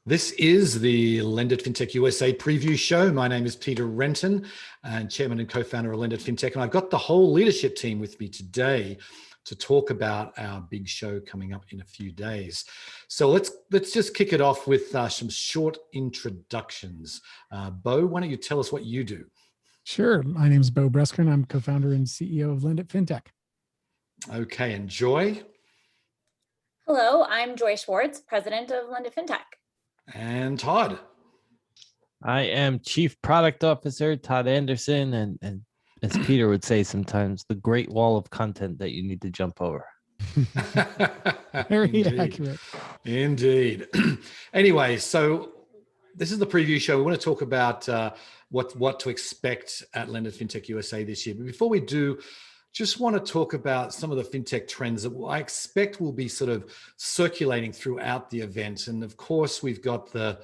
This is the LendIt Fintech USA preview show. My name is Peter Renton, and chairman and co-founder of LendIt Fintech, and I've got the whole leadership team with me today to talk about our big show coming up in a few days. So let's just kick it off with some short introductions. Bo, why don't you tell us what you do? Sure. My name is Bo Bresker, and I'm co-founder and CEO of LendIt Fintech. Okay, and Joy? Hello, I'm Joy Schwartz, president of LendIt Fintech. And Todd? I am Chief Product Officer, Todd Anderson, and as Peter would say sometimes, the great wall of content that you need to jump over. Very Indeed. accurate. Indeed. Anyway, so this is the preview show. We want to talk about what to expect at LendIt Fintech USA this year. But before we do, just want to talk about some of the fintech trends that I expect will be sort of circulating throughout the event. And of course, we've got the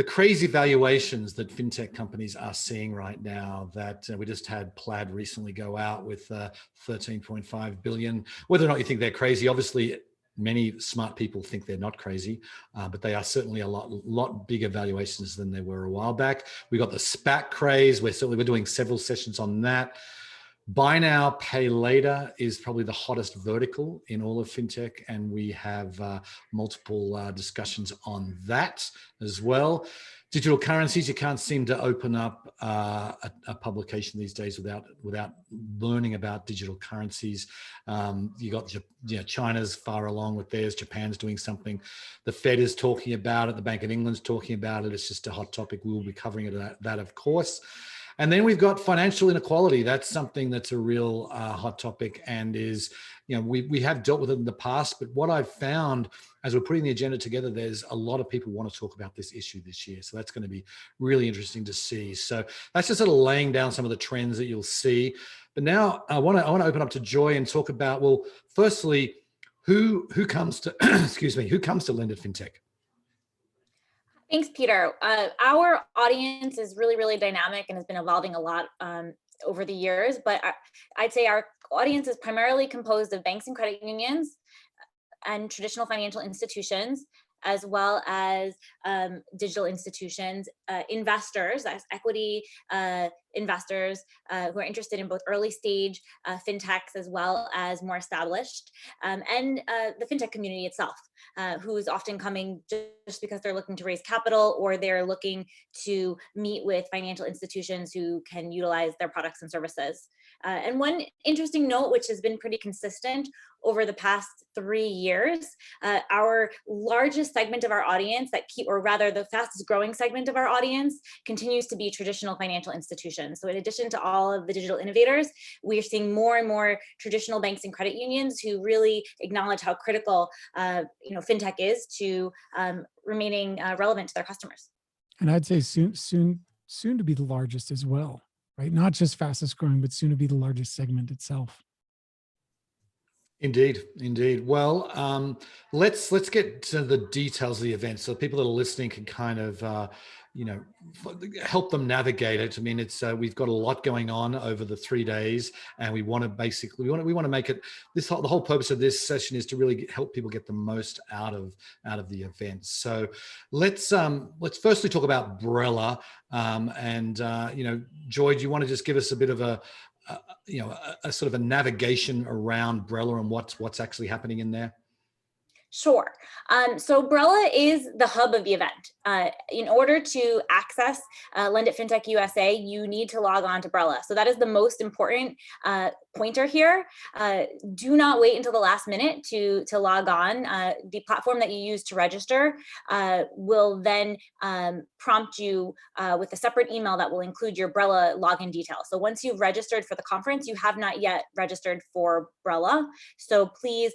crazy valuations that fintech companies are seeing right now. That we just had Plaid recently go out with 13.5 billion. Whether or not you think they're crazy, obviously many smart people think they're not crazy, but they are certainly a lot bigger valuations than they were a while back. We got the SPAC craze. We're doing several sessions on that. Buy now, pay later is probably the hottest vertical in all of fintech, and we have multiple discussions on that as well. Digital currencies, you can't seem to open up a publication these days without learning about digital currencies. You got China's far along with theirs. Japan's doing something. The Fed is talking about it. The Bank of England's talking about it. It's just a hot topic. We will be covering it that of course. And then we've got financial inequality. That's something that's a real hot topic, and is, we have dealt with it in the past, but what I've found as we're putting the agenda together, there's a lot of people want to talk about this issue this year. So that's going to be really interesting to see. So that's just sort of laying down some of the trends that you'll see. But now I want to open up to Joy and talk about, well, firstly, who comes to, excuse me, who comes to LendIt Fintech? Thanks, Peter. Our audience is really, really dynamic and has been evolving a lot over the years, but I'd say our audience is primarily composed of banks and credit unions and traditional financial institutions, as well as digital institutions, investors, as equity investors who are interested in both early stage fintechs as well as more established, and the fintech community itself, who is often coming just because they're looking to raise capital, or they're looking to meet with financial institutions who can utilize their products and services. And one interesting note, which has been pretty consistent over the past 3 years, our largest segment of our audience or rather the fastest growing segment of our audience, continues to be traditional financial institutions. So in addition to all of the digital innovators, we're seeing more and more traditional banks and credit unions who really acknowledge how critical fintech is to remaining relevant to their customers. And I'd say soon to be the largest as well, right? Not just fastest growing, but soon to be the largest segment itself. Indeed. Well, let's get to the details of the event so people that are listening can kind of, help them navigate it. I mean, we've got a lot going on over the 3 days, and we want to make it. The whole purpose of this session is to really help people get the most out of the event. So let's firstly talk about Brella, and Joy, do you want to just give us a bit of a sort of a navigation around Brella and what's actually happening in there? Sure. So Brella is the hub of the event. In order to access LendIt Fintech USA, you need to log on to Brella. So that is the most important pointer here. Do not wait until the last minute to log on. The platform that you use to register will then prompt you with a separate email that will include your Brella login details. So once you've registered for the conference, you have not yet registered for Brella. So please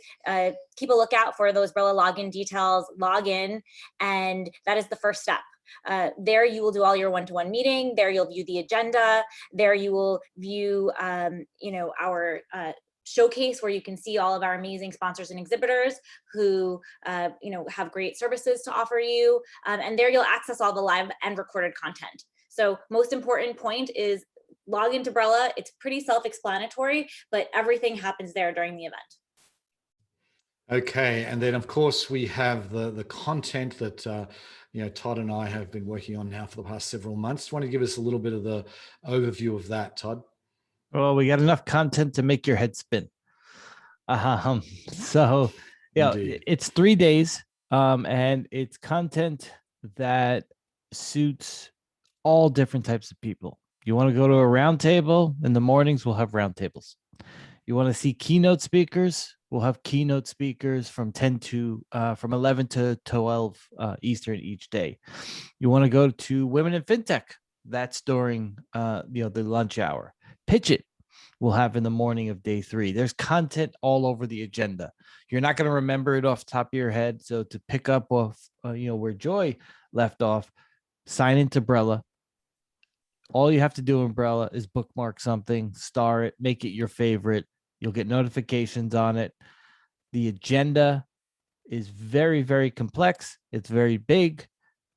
keep a lookout for those Brella login details, log in, and that is the first step. There you will do all your one-to-one meeting. There you'll view the agenda. There you will view, our showcase, where you can see all of our amazing sponsors and exhibitors who, have great services to offer you. And there you'll access all the live and recorded content. So most important point is log into Brella. It's pretty self-explanatory, but everything happens there during the event. Okay, and then of course we have the content that Todd and I have been working on now for the past several months. Do you want to give us a little bit of the overview of that, Todd? Well, we got enough content to make your head spin. Um, so yeah, Indeed. it's 3 days, and it's content that suits all different types of people. You want to go to a round table in the mornings, we'll have round tables. You want to see keynote speakers, we'll have keynote speakers from 11 to 12 Eastern each day. You want to go to Women in Fintech, that's during the lunch hour. Pitch It, we'll have in the morning of day 3. There's content all over the agenda. You're not going to remember it off the top of your head. So to pick up off, where Joy left off, sign into Brella. All you have to do in Brella is bookmark something, star it, make it your favorite. You'll get notifications on it. The agenda is very, very complex. It's very big.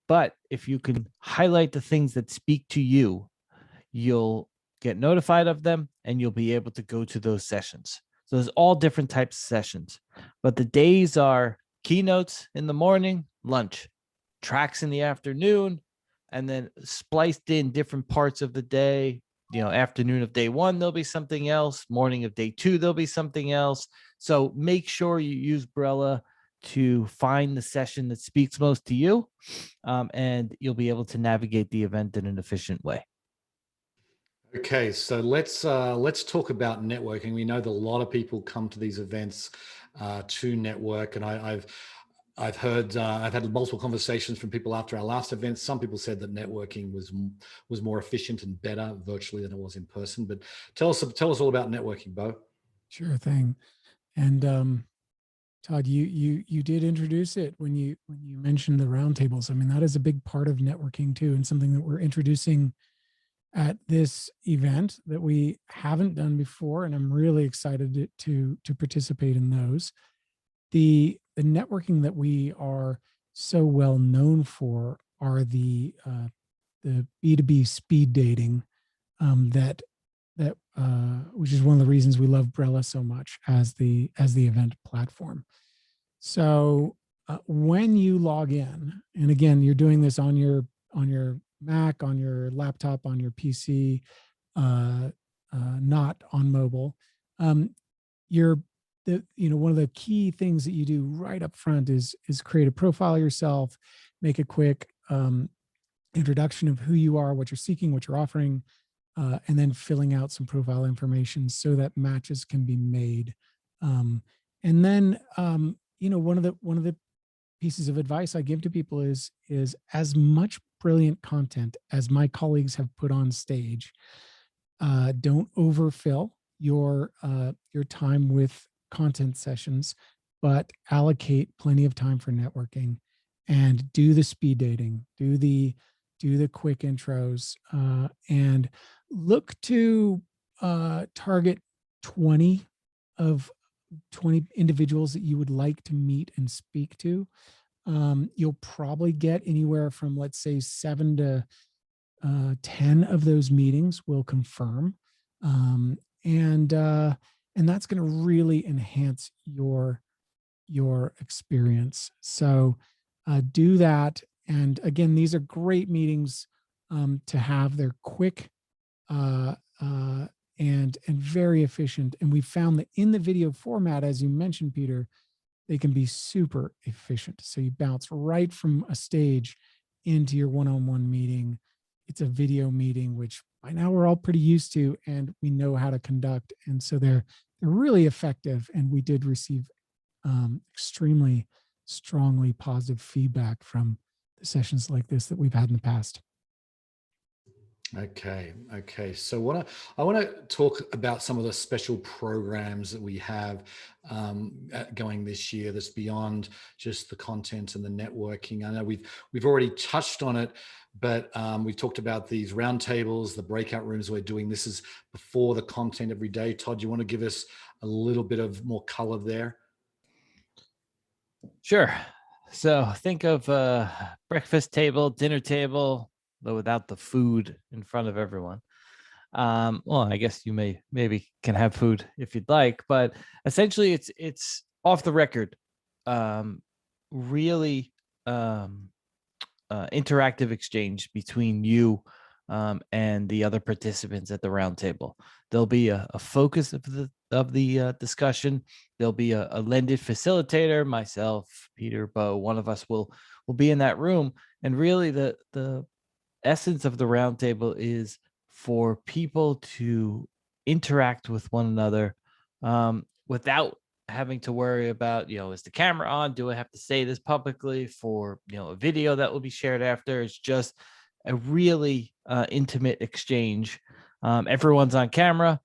But if you can highlight the things that speak to you, you'll get notified of them and you'll be able to go to those sessions. So there's all different types of sessions, but the days are keynotes in the morning, lunch, tracks in the afternoon, and then spliced in different parts of the day. Afternoon of day 1, there'll be something else. Morning of day 2, there'll be something else. So make sure you use Brella to find the session that speaks most to you, and you'll be able to navigate the event in an efficient way. Okay, so let's talk about networking. We know that a lot of people come to these events to network, and I've heard I've had multiple conversations from people after our last event. Some people said that networking was more efficient and better virtually than it was in person. But tell us all about networking, Bo. Sure thing. And Todd, you did introduce it when you mentioned the roundtables. I mean, that is a big part of networking too, and something that we're introducing at this event that we haven't done before, and I'm really excited to participate in those. The networking that we are so well known for are the B2B speed dating, that which is one of the reasons we love Brella so much as the event platform. So when you log in, and again, you're doing this on your Mac, on your laptop, on your PC, not on mobile. One of the key things that you do right up front is create a profile yourself, make a quick introduction of who you are, what you're seeking, what you're offering, and then filling out some profile information so that matches can be made. And then one of the pieces of advice I give to people is as much brilliant content as my colleagues have put on stage, don't overfill your time with content sessions, but allocate plenty of time for networking and do the speed dating, do the quick intros, and look to target 20 individuals that you would like to meet and speak to. You'll probably get anywhere from, let's say, 7 to 10 of those meetings will confirm. And that's going to really enhance your experience. So do that. And again, these are great meetings to have. They're quick and very efficient. And we found that in the video format, as you mentioned, Peter, they can be super efficient. So you bounce right from a stage into your one-on-one meeting. It's a video meeting, which by now we're all pretty used to, and we know how to conduct. And so they're really effective. And we did receive extremely strongly positive feedback from the sessions like this that we've had in the past. Okay. So I want to talk about some of the special programs that we have going this year that's beyond just the content and the networking. I know we've already touched on it, but we've talked about these roundtables, the breakout rooms we're doing. This is before the content every day. Todd, you want to give us a little bit of more color there? Sure. So think of a breakfast table, dinner table, but without the food in front of everyone. Well, I guess you maybe can have food if you'd like, but essentially it's off the record really interactive exchange between you and the other participants at the roundtable. There'll be a focus of the discussion. There'll be a LendIt facilitator, myself, Peter, Bo. One of us will be in that room, and really the essence of the roundtable is for people to interact with one another without having to worry about, is the camera on? Do I have to say this publicly for, a video that will be shared after? It's just a really intimate exchange. Everyone's on camera,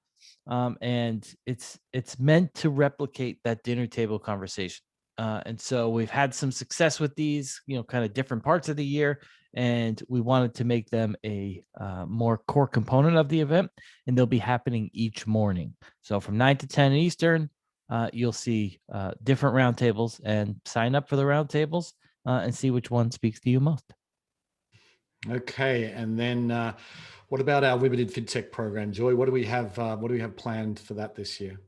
and it's meant to replicate that dinner table conversation. And so we've had some success with these, kind of different parts of the year, and we wanted to make them a more core component of the event, and they'll be happening each morning. So from 9 to 10 Eastern, you'll see different roundtables, and sign up for the roundtables and see which one speaks to you most. Okay, and then what about our Women in FinTech program, Joy? What do we have? What do we have planned for that this year?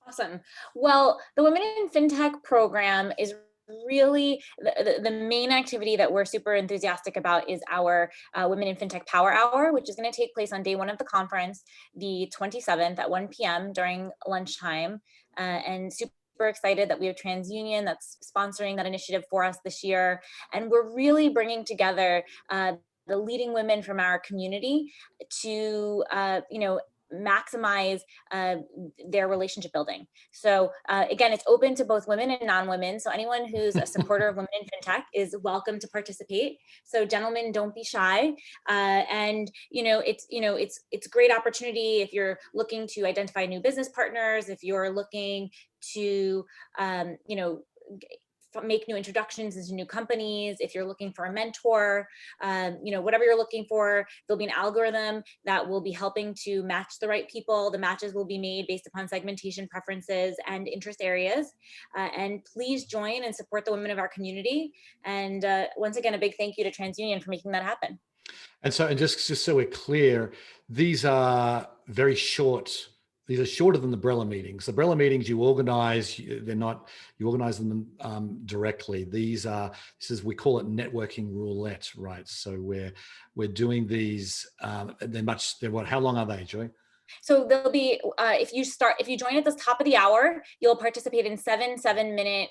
Awesome. Well, the Women in FinTech program is really the main activity that we're super enthusiastic about is our Women in FinTech Power Hour, which is going to take place on day one of the conference, the 27th at 1 p.m. during lunchtime. And super excited that we have TransUnion that's sponsoring that initiative for us this year. And we're really bringing together the leading women from our community to, maximize their relationship building. So again, it's open to both women and non-women. So anyone who's a supporter of Women in FinTech is welcome to participate. So gentlemen, don't be shy. And it's a great opportunity if you're looking to identify new business partners, if you're looking to make new introductions into new companies, if you're looking for a mentor, whatever you're looking for, there'll be an algorithm that will be helping to match the right people. The matches will be made based upon segmentation preferences and interest areas. And please join and support the women of our community. And once again, a big thank you to TransUnion for making that happen. And just so we're clear, these are very short. These are shorter than the Brella meetings. The Brella meetings you organize, you organize them directly. This is, we call it networking roulette, right? So we're doing these, how long are they, Joy? So they'll be, if you join at the top of the hour, you'll participate in 7-minute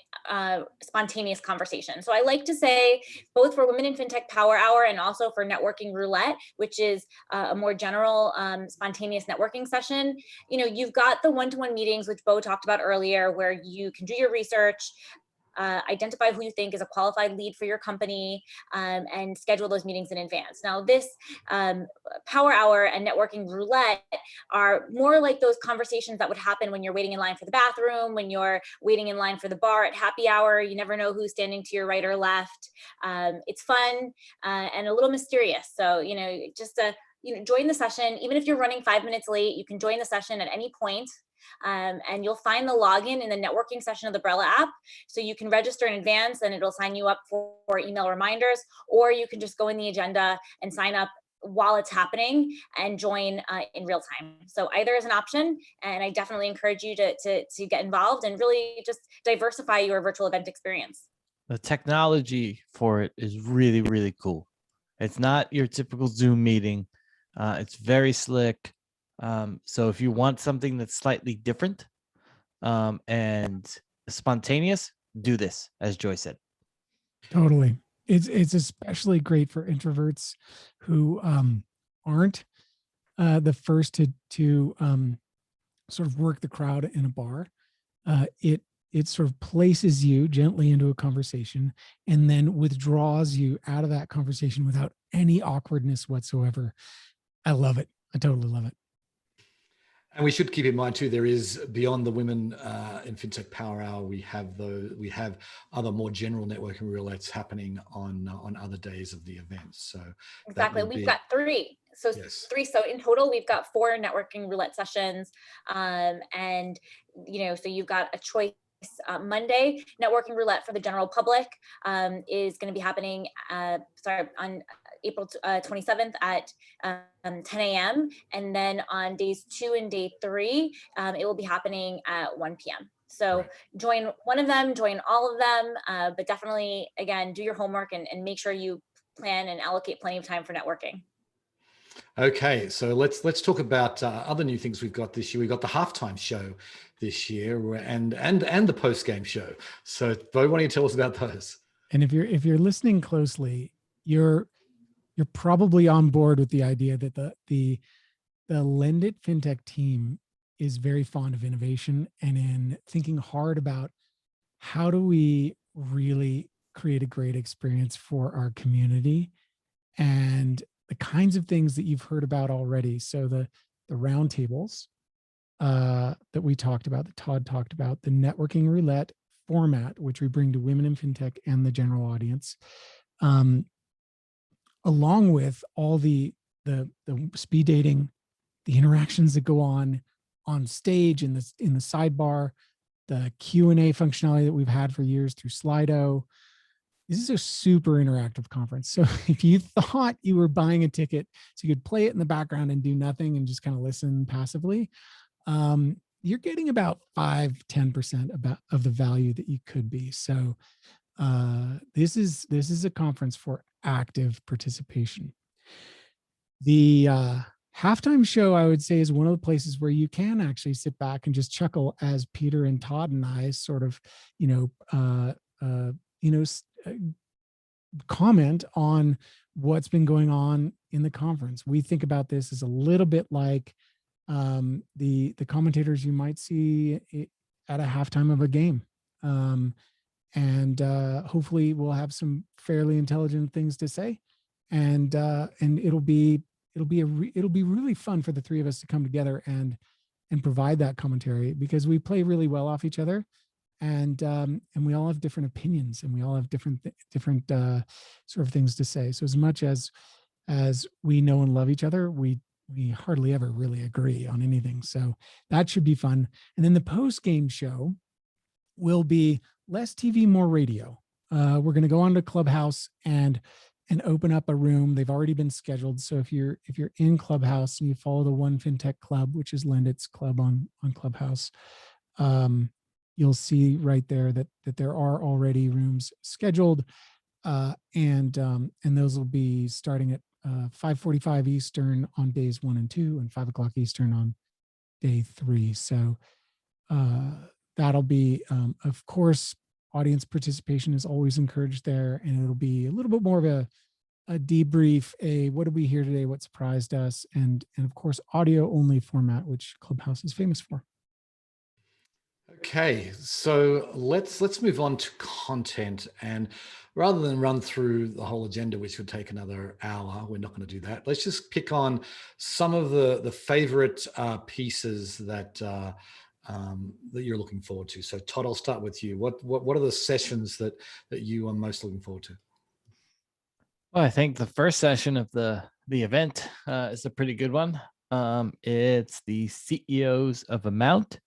spontaneous conversations. So I like to say, both for Women in FinTech Power Hour and also for Networking Roulette, which is a more general spontaneous networking session, you've got the one-to-one meetings, which Bo talked about earlier, where you can do your research, identify who you think is a qualified lead for your company, and schedule those meetings in advance. Now, this Power Hour and Networking Roulette are more like those conversations that would happen when you're waiting in line for the bathroom, when you're waiting in line for the bar at happy hour. You never know who's standing to your right or left. It's fun and a little mysterious. So, join the session. Even if you're running 5 minutes late, you can join the session at any point. And you'll find the login in the networking session of the Brella app. So you can register in advance and it'll sign you up for email reminders, or you can just go in the agenda and sign up while it's happening and join in real time. So either is an option, and I definitely encourage you to get involved and really just diversify your virtual event experience. The technology for it is really, really cool. It's not your typical Zoom meeting. It's very slick. So if you want something that's slightly different and spontaneous, do this, as Joy said. Totally. It's especially great for introverts who aren't the first to sort of work the crowd in a bar. It sort of places you gently into a conversation and then withdraws you out of that conversation without any awkwardness whatsoever. I love it. I totally love it. And we should keep in mind too, there is, beyond the Women in FinTech Power Hour, we have other more general networking roulettes happening on other days of the event. So exactly, we've got three. So yes. Three. So in total, we've got 4 networking roulette sessions, and so you've got a choice. Monday, networking roulette for the general public is going to be happening on April 27th at 10 a.m. And then on days 2 and day 3, it will be happening at 1 p.m. So Right. join one of them, join all of them, but definitely, again, do your homework and make sure you plan and allocate plenty of time for networking. Okay, so let's talk about other new things we've got this year. We've got the halftime show this year, and the post game show. So, Bo, why don't you tell us about those? And if you're listening closely, you're probably on board with the idea that the LendIt Fintech team is very fond of innovation and in thinking hard about how do we really create a great experience for our community, and the kinds of things that you've heard about already. So the roundtables that we talked about, that Todd talked about, the networking roulette format, which we bring to women in fintech and the general audience, um, along with all the speed dating, the interactions that go on stage in the sidebar, the Q&A functionality that we've had for years through Slido. This is a super interactive conference. So if you thought you were buying a ticket so you could play it in the background and do nothing and just kind of listen passively, you're getting about 5-10% of the value that you could be. So this is a conference for active participation. The halftime show, I would say, is one of the places where you can actually sit back and just chuckle as Peter and Todd and I sort of, comment on what's been going on in the conference. We think about this as a little bit like the commentators you might see at a halftime of a game. And hopefully we'll have some fairly intelligent things to say, and it'll be really fun for the three of us to come together and provide that commentary, because we play really well off each other, and we all have different opinions, and we all have different sort of things to say. So as much as we know and love each other, we hardly ever really agree on anything. So that should be fun. And then the post game show will be less TV, more radio. We're going to go on to Clubhouse and open up a room. They've already been scheduled. So if you're in Clubhouse and you follow the One FinTech Club, which is LendIt's club on Clubhouse, you'll see right there that there are already rooms scheduled, and those will be starting at 5:45 Eastern on days 1 and 2, and 5 o'clock Eastern on day 3. So that'll be, of course, audience participation is always encouraged there, and it'll be a little bit more of a debrief, what did we hear today, what surprised us, and of course audio only format, which Clubhouse is famous for. Okay, so let's move on to content, and rather than run through the whole agenda, which would take another hour, we're not going to do that. Let's just pick on some of the favorite pieces that that you're looking forward to. So Todd, I'll start with you. What are the sessions that you are most looking forward to? Well, I think the first session of the event is a pretty good one. It's the CEOs of Amount,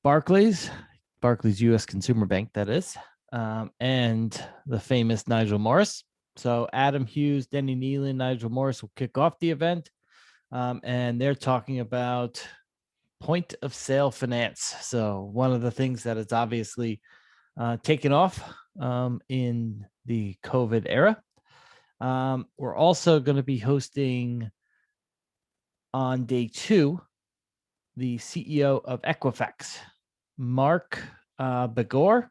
Barclays U.S. Consumer Bank, that is, and the famous Nigel Morris. So Adam Hughes, Denny Nealon, Nigel Morris will kick off the event, and they're talking about point of sale finance. So one of the things that is obviously taken off in the COVID era. We're also going to be hosting on day 2 the CEO of Equifax, Mark Begor,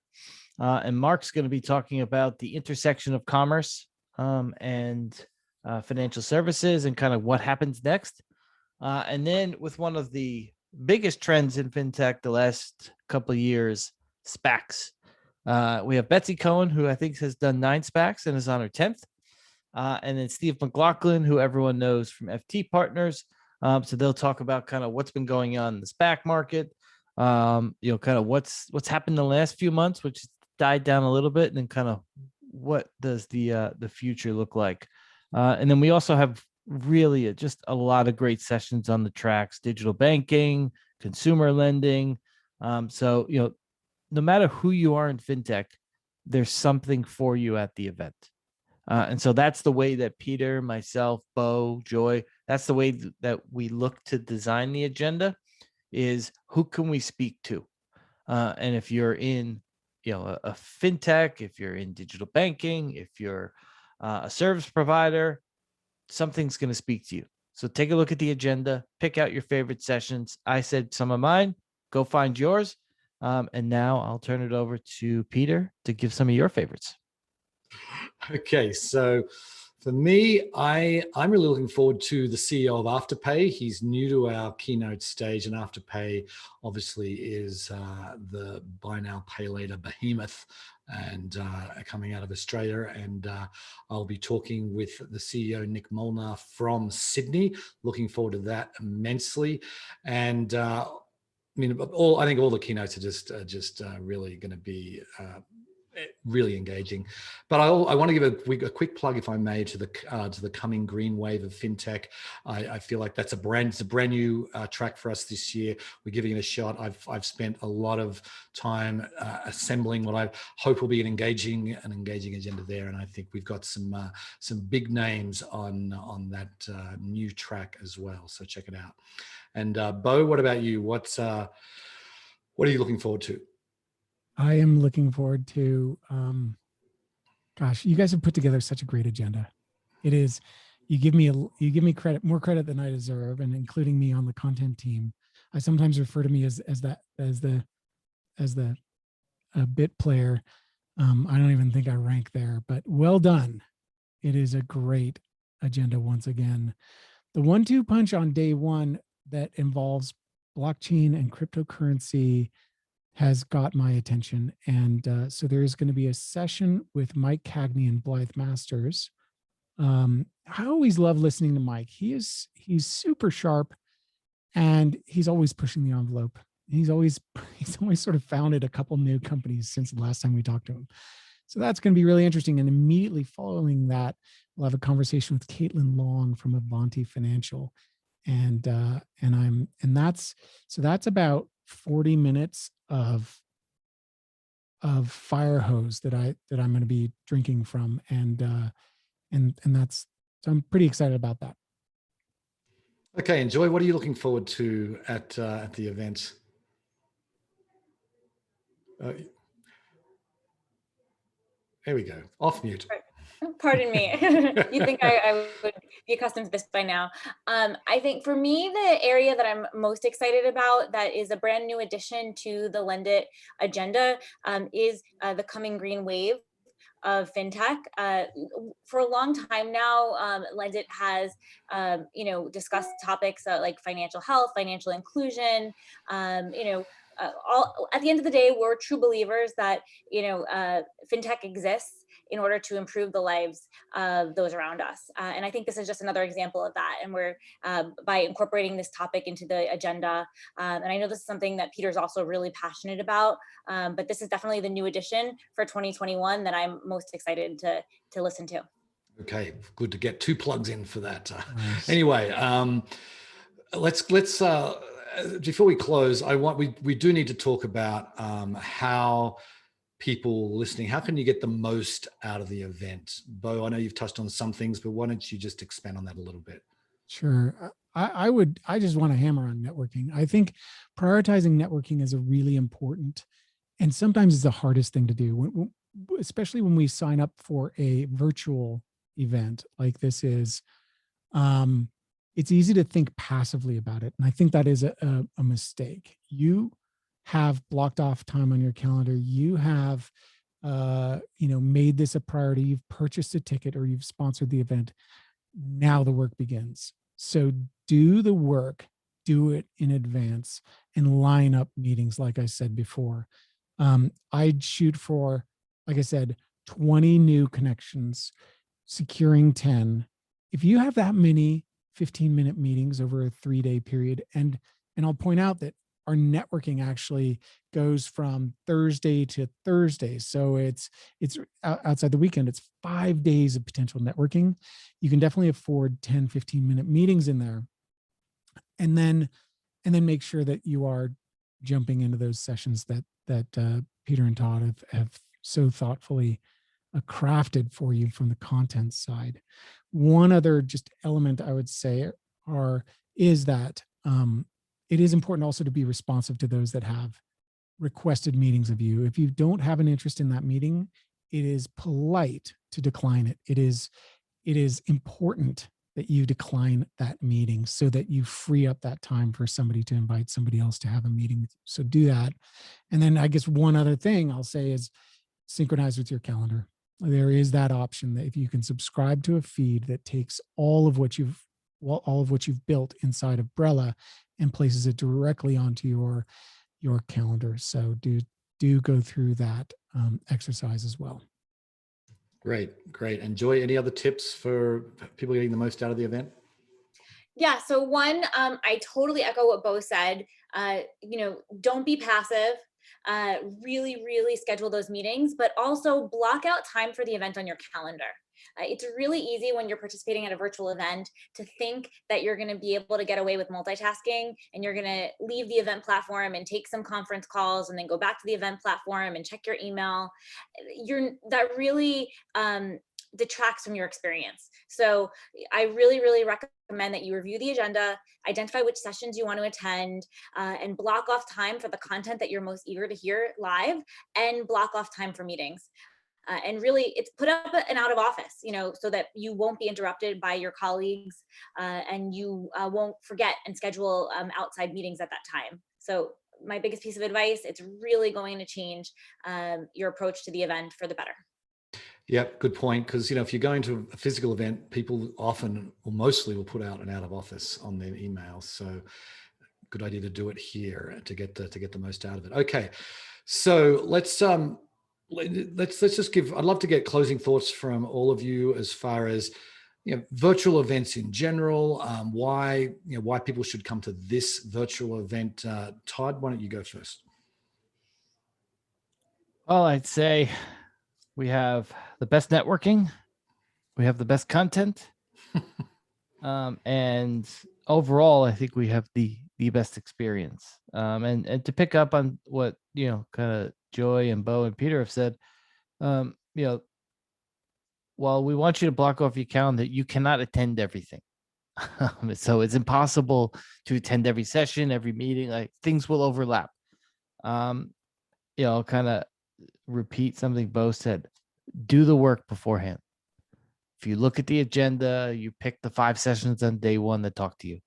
and Mark's going to be talking about the intersection of commerce and financial services and kind of what happens next. And then with one of the biggest trends in fintech the last couple of years, SPACs. We have Betsy Cohen, who I think has done 9 SPACs and is on her 10th. And then Steve McLaughlin, who everyone knows from FT Partners. So they'll talk about kind of what's been going on in the SPAC market, kind of what's happened the last few months, which died down a little bit, and then kind of what does the future look like. And then we also have really just a lot of great sessions on the tracks: digital banking, consumer lending. So no matter who you are in fintech, there's something for you at the event. And so that's the way that Peter, myself, Bo, Joy, that's the way that we look to design the agenda, is who can we speak to? And if you're in, a fintech, if you're in digital banking, if you're a service provider, something's going to speak to you. So take a look at the agenda, pick out your favorite sessions. I said some of mine, go find yours. And now I'll turn it over to Peter to give some of your favorites. Okay, so for me, I'm really looking forward to the CEO of Afterpay. He's new to our keynote stage, and Afterpay obviously is the buy now, pay later behemoth, and coming out of Australia. And I'll be talking with the CEO, Nick Molnar from Sydney. Looking forward to that immensely. And I think all the keynotes are just really going to be really engaging. But I want to give a quick plug, if I may, to the coming green wave of fintech. I feel like that's a brand new track for us this year. We're giving it a shot. I've spent a lot of time assembling what I hope will be an engaging agenda there, and I think we've got some big names on that new track as well. So check it out. And Bo, what about you? What are you looking forward to? I am looking forward to, gosh, you guys have put together such a great agenda. It is, you give me credit, more credit than I deserve, and including me on the content team. I sometimes refer to me as the bit player. I don't even think I rank there, but well done. It is a great agenda once again. The 1-2 punch on day one that involves blockchain and cryptocurrency has got my attention. And so there is going to be a session with Mike Cagney and Blythe Masters. I always love listening to Mike. He's super sharp, and he's always pushing the envelope. He's always sort of founded a couple new companies since the last time we talked to him. So that's going to be really interesting. And immediately following that, we'll have a conversation with Caitlin Long from Avanti Financial. And that's about 40 minutes of fire hose that I'm going to be drinking from, and so I'm pretty excited about that. Okay, Enjoy. What are you looking forward to at the event? There we go. Off mute. Pardon me. You think I would be accustomed to this by now. I think for me, the area that I'm most excited about that is a brand new addition to the LendIt agenda is the coming green wave of fintech. For a long time now, LendIt has discussed topics like financial health, financial inclusion, all at the end of the day, we're true believers that fintech exists in order to improve the lives of those around us. And I think this is just another example of that. And we're by incorporating this topic into the agenda. And I know this is something that Peter's also really passionate about, but this is definitely the new addition for 2021 that I'm most excited to listen to. Okay, good to get 2 plugs in for that. Nice. Anyway, let's before we close, we do need to talk about how people listening, how can you get the most out of the event? Bo, I know you've touched on some things, but why don't you just expand on that a little bit? Sure. I just want to hammer on networking. I think prioritizing networking is a really important, and sometimes it's the hardest thing to do, especially when we sign up for a virtual event like this is. It's easy to think passively about it. And I think that is a mistake. You have blocked off time on your calendar. You have, made this a priority. You've purchased a ticket or you've sponsored the event. Now the work begins. So do the work, do it in advance, and line up meetings, like I said before. I'd shoot for, like I said, 20 new connections, securing 10. If you have that many 15-minute meetings over a 3-day period, and I'll point out that our networking actually goes from Thursday to Thursday. So it's outside the weekend, it's 5 days of potential networking. You can definitely afford 10, 15-minute meetings in there. And then make sure that you are jumping into those sessions that Peter and Todd have so thoughtfully crafted for you from the content side. One other just element I would say is that it is important also to be responsive to those that have requested meetings of you. If you don't have an interest in that meeting, it is polite to decline it. It is important that you decline that meeting so that you free up that time for somebody to invite somebody else to have a meeting with you. So do that. And then I guess one other thing I'll say is synchronize with your calendar. There is that option that if you can subscribe to a feed that takes all of what you've built inside of Brella and places it directly onto your calendar. So do go through that exercise as well. Great. And Joy, any other tips for people getting the most out of the event? Yeah, so one, I totally echo what Bo said. Don't be passive. Really schedule those meetings, but also block out time for the event on your calendar. It's really easy when you're participating at a virtual event to think that you're going to be able to get away with multitasking and you're going to leave the event platform and take some conference calls and then go back to the event platform and check your email. That really detracts from your experience. So I really recommend that you review the agenda, identify which sessions you want to attend, and block off time for the content that you're most eager to hear live, and block off time for meetings. And really, it's put up an out of office, so that you won't be interrupted by your colleagues, and you won't forget and schedule outside meetings at that time. So my biggest piece of advice, it's really going to change your approach to the event for the better. Yep, good point. Because if you're going to a physical event, people often or mostly will put out an out of office on their emails. So good idea to do it here to get the most out of it. Okay, so let's just give. I'd love to get closing thoughts from all of you as far as virtual events in general. Why people should come to this virtual event. Todd, why don't you go first? Well, I'd say we have the best networking, we have the best content, and overall, I think we have the best experience. And to pick up on what kind of Joy and Bo and Peter have said, while we want you to block off your calendar, you cannot attend everything. So it's impossible to attend every session, every meeting. Like, things will overlap. Kind of repeat something Bo said. Do the work beforehand. If you look at the agenda, you pick the 5 sessions on day 1 that talk to you.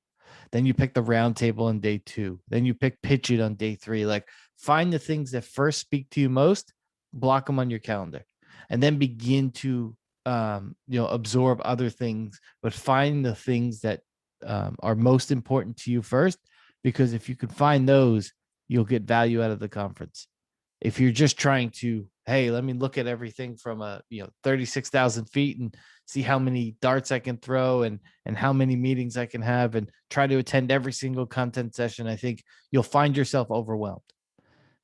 Then you pick the roundtable on day 2. Then you pick pitch it on day 3. Like, find the things that first speak to you most, block them on your calendar, and then begin to absorb other things, but find the things that are most important to you first, because if you can find those, you'll get value out of the conference. If you're just trying to, hey, let me look at everything from 36,000 feet and see how many darts I can throw and how many meetings I can have and try to attend every single content session, I think you'll find yourself overwhelmed.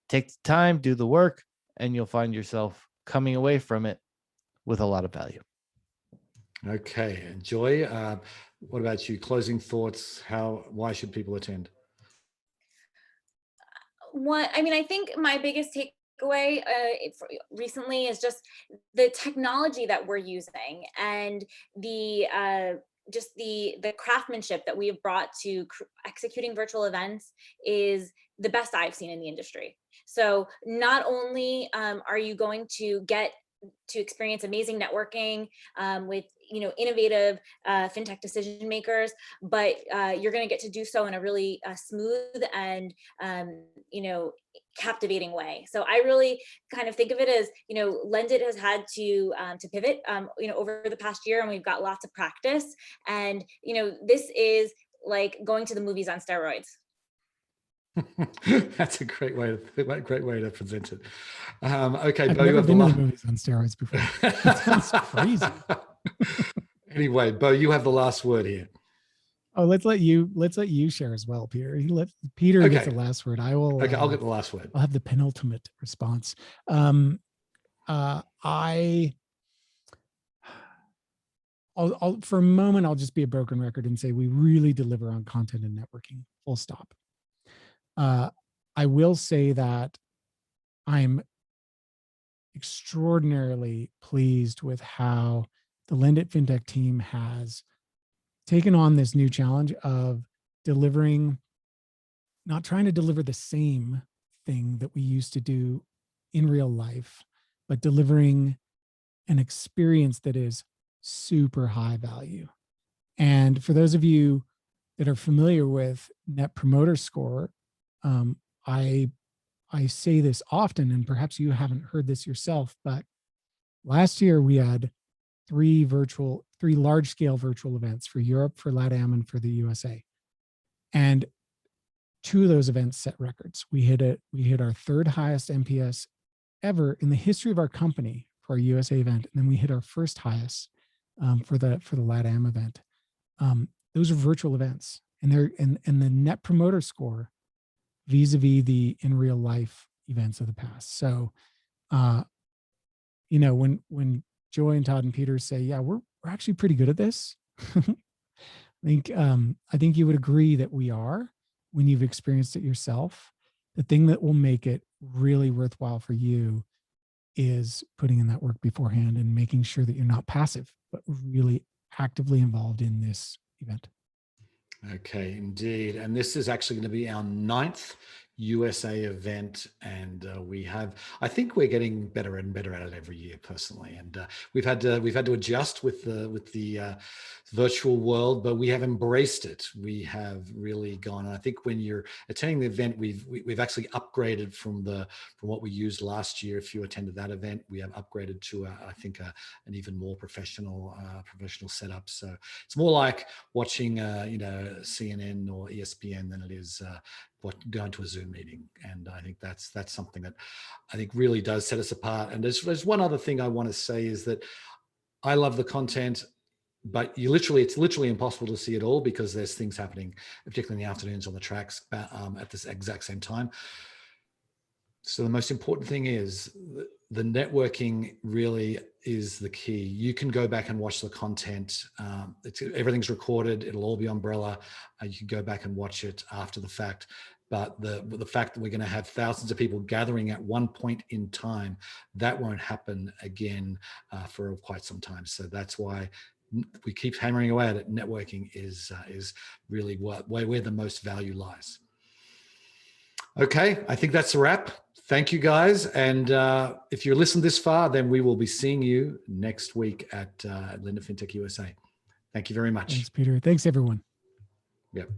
Take the time, do the work, and you'll find yourself coming away from it with a lot of value. Okay. And Joy, what about you? Closing thoughts? Why should people attend? I think my biggest takeaway recently is just the technology that we're using and the craftsmanship that we have brought to executing virtual events is the best I've seen in the industry. So not only are you going to get to experience amazing networking with innovative fintech decision makers, but you're going to get to do so in a really smooth and captivating way. So I really kind of think of it as LendIt has had to pivot over the past year, and we've got lots of practice. And this is like going to the movies on steroids. That's a great way to present it. Okay, I've Bo, never been to the movies on steroids before. That sounds crazy. Anyway, Bo, you have the last word here. Oh, let's let you share as well, Peter. Peter gets the last word. I will. Okay, I'll get the last word. I'll have the penultimate response. I'll for a moment, I'll just be a broken record and say we really deliver on content and networking. Full stop. I will say that I'm extraordinarily pleased with how the LendIt Fintech team has taken on this new challenge of delivering, not trying to deliver the same thing that we used to do in real life, but delivering an experience that is super high value. And for those of you that are familiar with Net Promoter Score, I say this often, and perhaps you haven't heard this yourself, but last year we had three large scale virtual events for Europe, for LATAM, and for the USA. And two of those events set records. We hit our third highest NPS ever in the history of our company for our USA event, and then we hit our first highest for the LATAM event. Those are virtual events, and the Net Promoter Score vis-a-vis the in real life events of the past. So, you know, when Joy and Todd and Peter say, yeah, we're actually pretty good at this. I think you would agree that we are when you've experienced it yourself. The thing that will make it really worthwhile for you is putting in that work beforehand and making sure that you're not passive, but really actively involved in this event. Okay, indeed. And this is actually going to be our 9th USA event, and I think we're getting better and better at it every year personally. And we've had to adjust with the virtual world, but we have embraced it. We have really gone. And I think when you're attending the event, we've actually upgraded from what we used last year. If you attended that event, we have upgraded to I think an even more professional setup. So it's more like watching CNN or ESPN than it is going to a Zoom meeting. And I think that's something that I think really does set us apart. And there's one other thing I want to say is that I love the content, but it's literally impossible to see it all because there's things happening, particularly in the afternoons on the tracks at this exact same time. So the most important thing is the networking really is the key. You can go back and watch the content. Everything's recorded. It'll all be on Brella. You can go back and watch it after the fact. But the fact that we're going to have thousands of people gathering at one point in time, that won't happen again for quite some time. So that's why we keep hammering away at it. Networking is really where the most value lies. Okay, I think that's a wrap. Thank you, guys. And if you're listening this far, then we will be seeing you next week at LendIt Fintech USA. Thank you very much. Thanks, Peter. Thanks, everyone. Yep.